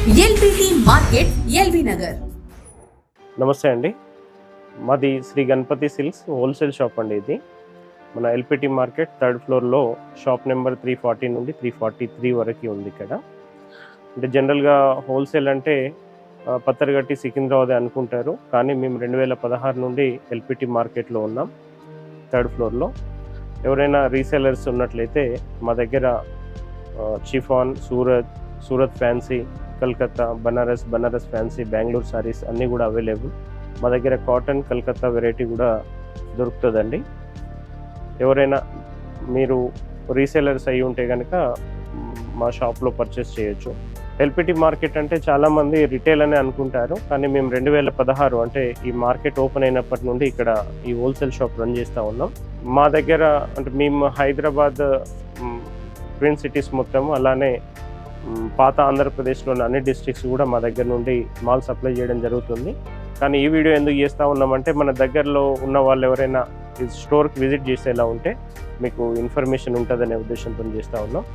LBT market, LB Nagar. నమస్తే అండి, మాది Sri Ganapathi silks wholesale shop అండి. ఇది మన ఎల్పిటి మార్కెట్ 3rd ఫ్లోర్లో షాప్ నెంబర్ 340 నుండి 343 వరకు ఉంది. ఇక్కడ అంటే జనరల్గా హోల్సేల్ అంటే పత్తరగట్టి సికింద్రాబాద్ అనుకుంటారు, కానీ మేము 2016 నుండి ఎల్పిటి మార్కెట్లో ఉన్నాం 3rd ఫ్లోర్లో. ఎవరైనా రీసేలర్స్ ఉన్నట్లయితే మా దగ్గర chiffon, Surat fancy, Calcutta, Banaras fancy, Bengaluru saris అన్నీ కూడా అవైలబుల్. మా దగ్గర కాటన్, కలకత్తా వెరైటీ కూడా దొరుకుతుందండి. ఎవరైనా మీరు రీసేలర్స్ అయి ఉంటే కనుక మా షాప్లో పర్చేస్ చేయొచ్చు. ఎల్పిటి మార్కెట్ అంటే చాలామంది రిటైల్ అని అనుకుంటారు, కానీ మేము 2016 అంటే ఈ మార్కెట్ ఓపెన్ అయినప్పటి నుండి ఇక్కడ ఈ హోల్సేల్ షాప్ రన్ చేస్తూ ఉన్నాం. మా దగ్గర అంటే మేము హైదరాబాద్, ట్విన్ సిటీస్ మొత్తం, అలానే పాత ఆంధ్రప్రదేశ్లోని అన్ని డిస్ట్రిక్ట్స్ కూడా మా దగ్గర నుండి మాల్ సప్లై చేయడం జరుగుతుంది. కానీ ఈ వీడియో ఎందుకు చేస్తూ ఉన్నామంటే మన దగ్గరలో ఉన్న వాళ్ళు ఎవరైనా ఈ స్టోర్కి విజిట్ చేసేలా ఉంటే మీకు ఇన్ఫర్మేషన్ ఉంటుందనే ఉద్దేశంతో చేస్తూ ఉన్నాం.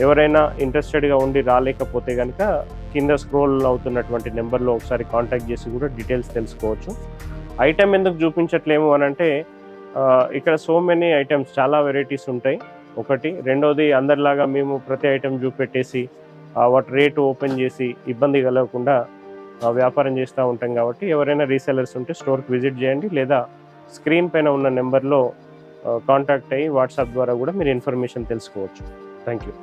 ఎవరైనా ఇంట్రెస్టెడ్గా ఉండి రాలేకపోతే కనుక కింద స్క్రోల్ అవుతున్నటువంటి నెంబర్లో ఒకసారి కాంటాక్ట్ చేసి కూడా డీటెయిల్స్ తెలుసుకోవచ్చు. ఐటెం ఎందుకు చూపించట్లేము అని అంటే ఇక్కడ సో మెనీ ఐటమ్స్, చాలా వెరైటీస్ ఉంటాయి ఒకటి. రెండోది, అందరిలాగా మేము ప్రతి ఐటెం చూపెట్టేసి వాటి రేటు ఓపెన్ చేసి ఇబ్బంది కలగకుండా వ్యాపారం చేస్తూ ఉంటాం. కాబట్టి ఎవరైనా రీసెలర్స్ ఉంటే స్టోర్కి విజిట్ చేయండి, లేదా స్క్రీన్ పైన ఉన్న నెంబర్లో కాంటాక్ట్ అయ్యి వాట్సాప్ ద్వారా కూడా మీరు ఇన్ఫర్మేషన్ తెలుసుకోవచ్చు. Thank you.